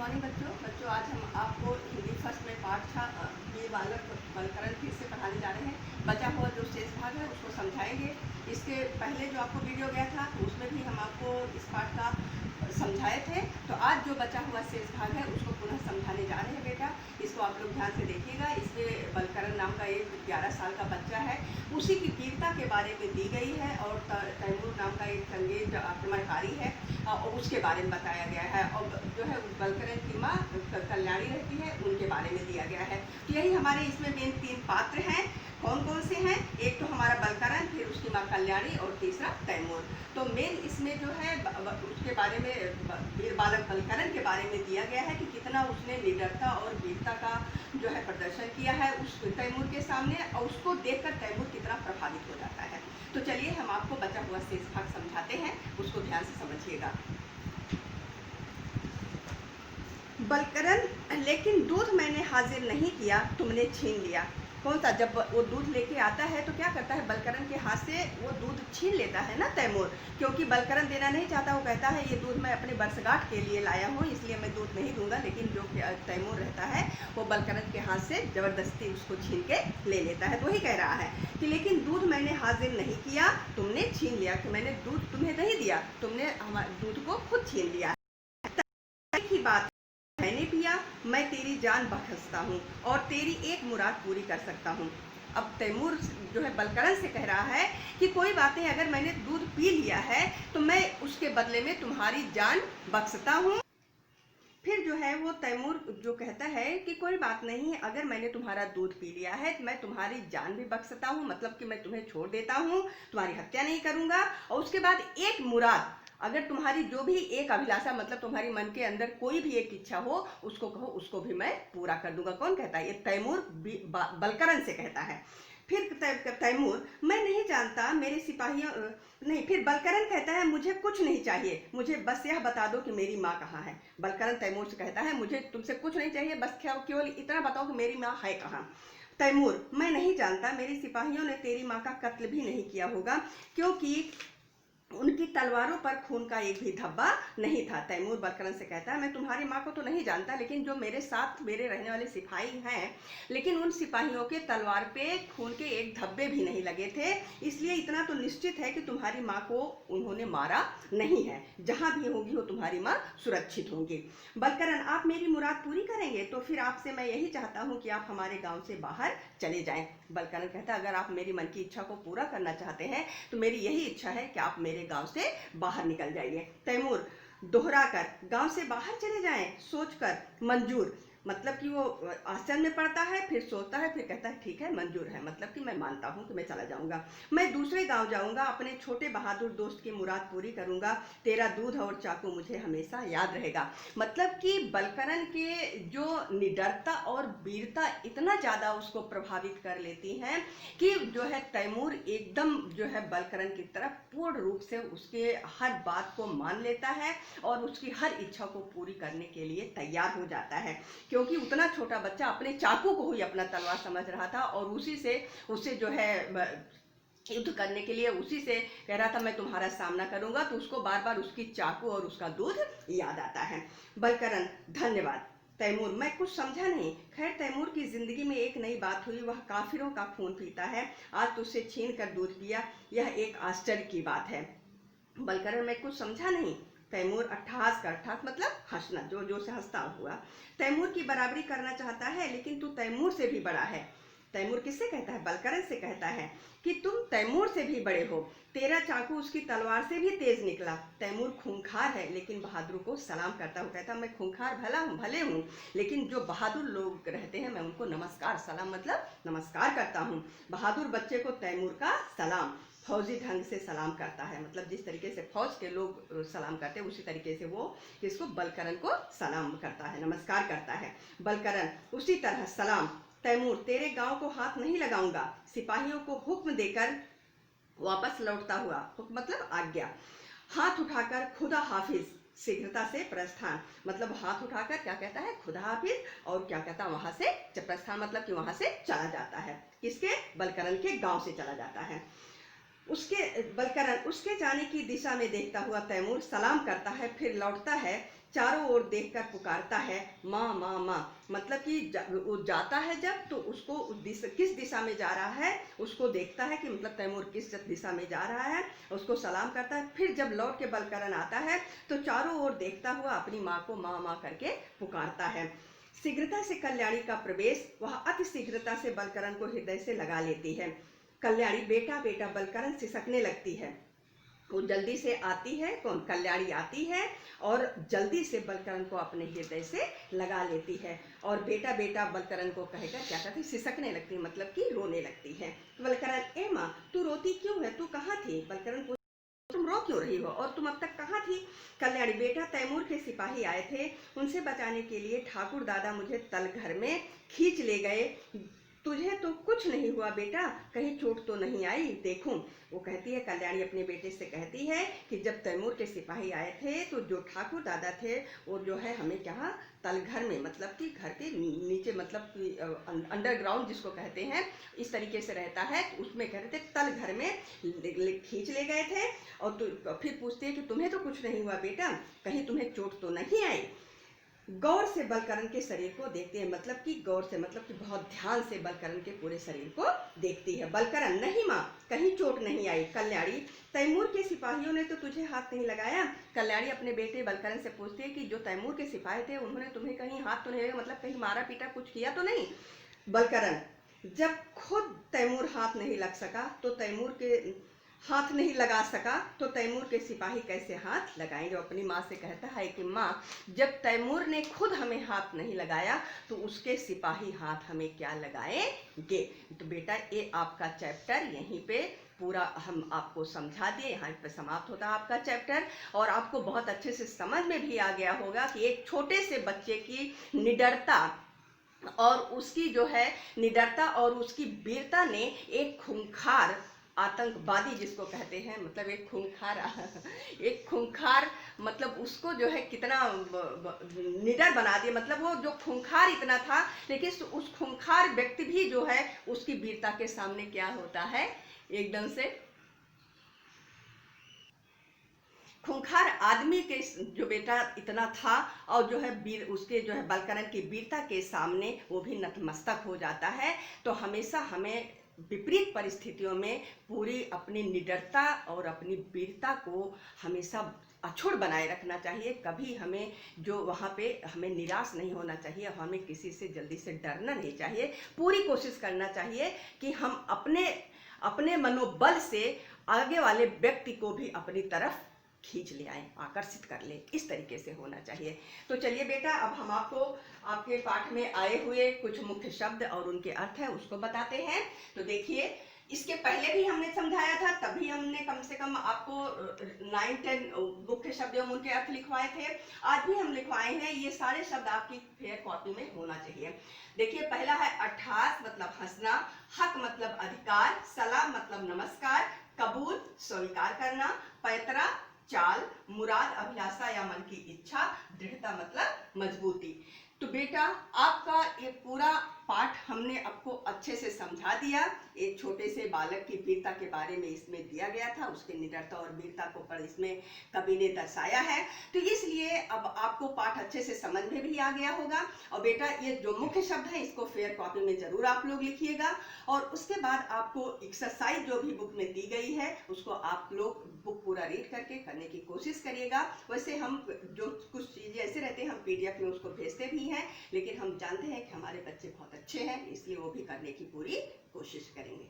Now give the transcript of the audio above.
Morning बच्चों आज हम आपको हिंदी फर्स्ट में पाठ ये बालक बलकरण फिर से पढ़ाने जा रहे हैं। बचा हुआ जो शेष भाग है उसको समझाएंगे। इसके पहले जो आपको वीडियो गया था तो उसमें भी हम आपको इस पाठ का समझाए थे। तो आज जो बचा हुआ शेष भाग है उसको पुनः समझाने जा रहे हैं बेटा। इसको आप लोग ध्यान से देखिएगा। इसमें बलकरण नाम का एक 11 साल का बच्चा है, उसी की वीरता के बारे में दी गई है। और तैमूर नाम का एक अंग्रेज आक्रमणकारी है और उसके बारे में बताया गया है। और जो है बलकरण की माँ कल्याणी रहती है, उनके बारे में दिया गया है। तो यही हमारे इसमें मेन 3 पात्र हैं। कौन कौन से हैं? एक तो हमारा बलकरण, फिर उसकी माँ कल्याणी और तीसरा तैमूर। तो मेन इसमें जो है उसके बारे में वीर बालक बलकरण के बारे में दिया गया है कि कितना उसने निडरता और वीरता का जो है प्रदर्शन किया है उस तैमूर के सामने, और उसको देखकर तैमूर कितना प्रभावित हो जाता है। तो चलिए हम आपको बचा हुआ शेष भाग समझाते हैं, उसको ध्यान से समझिएगा। बलकरण, लेकिन दूध मैंने हाजिर नहीं किया, तुमने छीन लिया। कौन सा? जब वो दूध लेके आता है तो क्या करता है, बलकरण के हाथ से वो दूध छीन लेता है ना तैमूर, क्योंकि बलकरण देना नहीं चाहता। वो कहता है ये दूध मैं अपने वर्षगांठ के लिए लाया हूँ, इसलिए मैं दूध नहीं दूंगा। लेकिन जो तैमूर रहता है वो बलकरण के हाथ से जबरदस्ती उसको छीन के ले लेता है। तो वही कह रहा है कि लेकिन दूध मैंने हाजिर नहीं किया, तुमने छीन लिया। कि मैंने दूध तुम्हें नहीं दिया, तुमने हमारे दूध को खुद छीन लिया। की बात मैंने पिया, मैं तेरी जान बख्शता हूँ और तेरी एक मुराद पूरी कर सकता हूँ। अब तैमूर जो है बलकरण से कह रहा है कि कोई बात नहीं, अगर मैंने दूध पी लिया है तो मैं उसके बदले में तुम्हारी जान बख्शता हूँ। फिर जो है वो तैमूर जो कहता है कि कोई बात नहीं, अगर मैंने तुम्हारा दूध पी लिया है तो मैं तुम्हारी जान भी बख्शता हूँ, मतलब कि मैं तुम्हें छोड़ देता हूँ, तुम्हारी हत्या नहीं करूँगा। और उसके बाद एक मुराद, अगर तुम्हारी जो भी एक अभिलाषा, मतलब तुम्हारी मन के अंदर कोई भी एक इच्छा हो, उसको कहो, उसको भी मैं पूरा कर दूंगा। कौन कहता है? ये तैमूर बलकरण से कहता है। फिर तैमूर, मैं नहीं जानता मेरे सिपाहियों नहीं। फिर बलकरण कहता है मुझे कुछ नहीं चाहिए, मुझे बस यह बता दो कि मेरी माँ कहाँ है। बलकरण तैमूर से कहता है मुझे तुमसे कुछ नहीं चाहिए, बस केवल इतना बताओ कि मेरी माँ है कहाँ। तैमूर, मैं नहीं जानता, मेरे सिपाहियों ने तेरी माँ का कत्ल भी नहीं किया होगा, क्योंकि उनकी तलवारों पर खून का एक भी धब्बा नहीं था। तैमूर बलकरण से कहता है मैं तुम्हारी माँ को तो नहीं जानता, लेकिन जो मेरे साथ मेरे रहने वाले सिपाही हैं, लेकिन उन सिपाहियों के तलवार पे खून के एक धब्बे भी नहीं लगे थे, इसलिए इतना तो निश्चित है कि तुम्हारी माँ को उन्होंने मारा नहीं है। जहाँ भी होगी वो तुम्हारी माँ सुरक्षित होंगी। बलकरण, आप मेरी मुराद पूरी करेंगे तो फिर आपसे मैं यही चाहता हूँ कि आप हमारे गाँव से बाहर चले जाएं। बलकरण कहता है अगर आप मेरी मन की इच्छा को पूरा करना चाहते हैं तो मेरी यही इच्छा है कि आप मेरे गांव से बाहर निकल जाइए। तैमूर दोहरा कर, गांव से बाहर चले जाएं, सोचकर मंजूर, मतलब कि वो आश्चर्य में पड़ता है, फिर सोचता है, फिर कहता है ठीक है मंजूर है, मतलब कि मैं मानता हूँ कि मैं चला जाऊंगा। मैं दूसरे गांव जाऊंगा, अपने छोटे बहादुर दोस्त की मुराद पूरी करूंगा, तेरा दूध और चाकू मुझे हमेशा याद रहेगा। मतलब कि बलकरण के जो निडरता और वीरता इतना ज़्यादा उसको प्रभावित कर लेती हैं कि जो है तैमूर एकदम जो है बलकरण की तरफ पूर्ण रूप से उसके हर बात को मान लेता है और उसकी हर इच्छा को पूरी करने के लिए तैयार हो जाता है। क्योंकि उतना छोटा बच्चा अपने चाकू को ही अपना तलवार समझ रहा था और उसी से उससे जो है युद्ध करने के लिए उसी से कह रहा था मैं तुम्हारा सामना करूंगा। तो उसको बार बार उसकी चाकू और उसका दूध याद आता है। बलकरण, धन्यवाद। तैमूर, मैं कुछ समझा नहीं। खैर, तैमूर की जिंदगी में एक नई बात हुई, वह काफिरों का खून पीता है, आज तो उससे छीन कर दूध पिया, यह एक आश्चर्य की बात है। बलकरण, मैं कुछ समझा नहीं। तैमूर अट्ठहास कर, अट्ठास मतलब हंसना, जो जो से हंसता हुआ। तैमूर की बराबरी करना चाहता है, लेकिन तू तैमूर से भी बड़ा है। तैमूर किससे कहता है? बलकरण से कहता है कि तुम तैमूर से भी बड़े हो, तेरा चाकू उसकी तलवार से भी तेज निकला। तैमूर खूंखार है, लेकिन बहादुर को सलाम करता हूँ। कहता मैं खूंखार भले हूँ, लेकिन जो बहादुर लोग रहते हैं मैं उनको नमस्कार, सलाम मतलब नमस्कार करता हूँ। बहादुर बच्चे को तैमूर का सलाम। फौजी ढंग से सलाम करता है, मतलब जिस तरीके से फौज के लोग सलाम करते हैं उसी तरीके से वो किसको? बलकरण को सलाम करता है, नमस्कार करता है। बलकरण, उसी तरह सलाम। तैमूर, तेरे गांव को हाथ नहीं लगाऊंगा। सिपाहियों को हुक्म देकर वापस लौटता हुआ, हुक्म मतलब आज्ञा। हाथ उठाकर खुदा हाफिज, शीघ्रता से प्रस्थान, मतलब हाथ उठाकर क्या कहता है? खुदा हाफिज। और क्या कहता है? वहां से प्रस्थान, मतलब कि वहां से चला जाता है। किसके? बलकरण के गांव से चला जाता है। उसके बलकरन उसके जाने की दिशा में देखता हुआ तैमूर सलाम करता है, फिर लौटता है, चारों ओर देखकर पुकारता है माँ माँ माँ। मतलब कि वो जाता है जब, तो उसको किस दिशा में जा रहा है उसको देखता है कि मतलब तैमूर किस दिशा में जा रहा है, उसको सलाम करता है। फिर जब लौट के बलकरन आता है तो चारों ओर देखता हुआ अपनी माँ को माँ माँ करके पुकारता है। शीघ्रता से कल्याणी का प्रवेश, वह अति शीघ्रता से बलकरन को हृदय से लगा लेती है। कल्याणी बेटा बेटा बलकरन सिसकने लगती है। वो जल्दी से आती है, कौन, कल्याणी आती है और जल्दी से बलकरन को अपने हृदय से लगा लेती है और बेटा बेटा बलकरन को कहकर क्या करती, सिसकने लगती है, मतलब कि रोने लगती है। बलकरन, ए माँ तू रोती क्यों है, तू कहाँ थी? बलकरन, तुम रो क्यों रही हो और तुम अब तक कहाँ थी? कल्याणी, बेटा तैमूर के सिपाही आए थे, उनसे बचाने के लिए ठाकुर दादा मुझे तल घर में खींच ले गए। तुझे तो कुछ नहीं हुआ बेटा, कहीं चोट तो नहीं आई? देखूं। वो कहती है, कल्याणी अपने बेटे से कहती है कि जब तैमूर के सिपाही आए थे तो जो ठाकुर दादा थे वो जो है हमें क्या, तल घर में, मतलब कि घर के नीचे, मतलब कि अंडरग्राउंड जिसको कहते हैं, इस तरीके से रहता है, तो उसमें कह रहे थे तल घर में खींच ले गए थे। और तो फिर पूछते हैं कि तुम्हें तो कुछ नहीं हुआ बेटा, कहीं तुम्हें चोट तो नहीं आई? गौर से बलकरन के शरीर को देखते हैं, मतलब कि गौर से, मतलब कि बहुत ध्यान से बलकरन के पूरे शरीर को देखती है। बलकरन, नहीं माँ, कहीं चोट नहीं आई। कल्याणी, तैमूर के सिपाहियों ने तो तुझे हाथ नहीं लगाया? कल्याणी अपने बेटे बलकरन से पूछती है कि जो तैमूर के सिपाही थे उन्होंने तुम्हें कहीं हाथ तो नहीं लगाया, मतलब कहीं मारा पीटा कुछ किया तो नहीं? बलकरन, जब खुद तैमूर हाथ नहीं लग सका तो तैमूर के हाथ नहीं लगा सका तो तैमूर के सिपाही कैसे हाथ लगाएंगे? अपनी माँ से कहता है कि माँ, जब तैमूर ने खुद हमें हाथ नहीं लगाया तो उसके सिपाही हाथ हमें क्या लगाएंगे? तो बेटा ये आपका चैप्टर यहीं पे पूरा हम आपको समझा दिए, यहाँ पे समाप्त होता है आपका चैप्टर। और आपको बहुत अच्छे से समझ में भी आ गया होगा कि एक छोटे से बच्चे की निडरता और उसकी जो है निडरता और उसकी वीरता ने एक खूंखार आतंकवादी जिसको कहते हैं, मतलब एक खूंखार मतलब उसको जो है कितना निडर बना दिया। मतलब वो जो खूंखार इतना था, लेकिन उस खूंखार व्यक्ति भी जो है उसकी वीरता के सामने क्या होता है, एकदम से खूंखार आदमी के जो बेटा इतना था और जो है वीर, उसके जो है बलकरन की वीरता के सामने वो भी नतमस्तक हो जाता है। तो हमेशा हमें विपरीत परिस्थितियों में पूरी अपनी निडरता और अपनी वीरता को हमेशा अक्षुण्ण बनाए रखना चाहिए। कभी हमें जो वहाँ पे हमें निराश नहीं होना चाहिए, हमें किसी से जल्दी से डरना नहीं चाहिए। पूरी कोशिश करना चाहिए कि हम अपने अपने मनोबल से आगे वाले व्यक्ति को भी अपनी तरफ खींच ले आए, आकर्षित कर ले, इस तरीके से होना चाहिए। तो चलिए बेटा, अब हम आपको आपके पाठ में आए हुए कुछ मुख्य शब्द और उनके अर्थ है उसको बताते हैं। तो देखिए, इसके पहले भी हमने समझाया था, तभी हमने कम से कम आपको 9-10 मुख्य शब्द एवं उनके अर्थ लिखवाए थे। आज भी हम लिखवाए हैं, ये सारे शब्द आपकी फेयर कॉपी में होना चाहिए। देखिए, पहला है अट्ठास, मतलब हंसना, हक मतलब अधिकार, सलाम मतलब नमस्कार, कबूल स्वीकार करना, पैतरा चाल, मुराद अभिलाषा या मन की इच्छा, दृढ़ता मतलब मजबूती। तो बेटा, आपका ये पूरा पाठ हमने आपको अच्छे से समझा दिया। एक छोटे से बालक की वीरता के बारे में इसमें दिया गया था, उसके निडरता और वीरता को पर इसमें कवि ने दर्शाया है। तो इसलिए अब आपको पाठ अच्छे से समझ में भी आ गया होगा। और बेटा, ये जो मुख्य शब्द है इसको फेयर कॉपी में जरूर आप लोग लिखिएगा। और उसके बाद आपको एक्सरसाइज जो भी बुक में दी गई है उसको आप लोग बुक पूरा रीड करके करने की कोशिश करिएगा। वैसे हम जो कुछ चीज़ें ऐसे रहते हैं हम PDF में उसको भेजते भी हैं, लेकिन हम जानते हैं कि हमारे बच्चे बहुत अच्छे हैं, इसलिए वो भी करने की पूरी कोशिश करेंगे।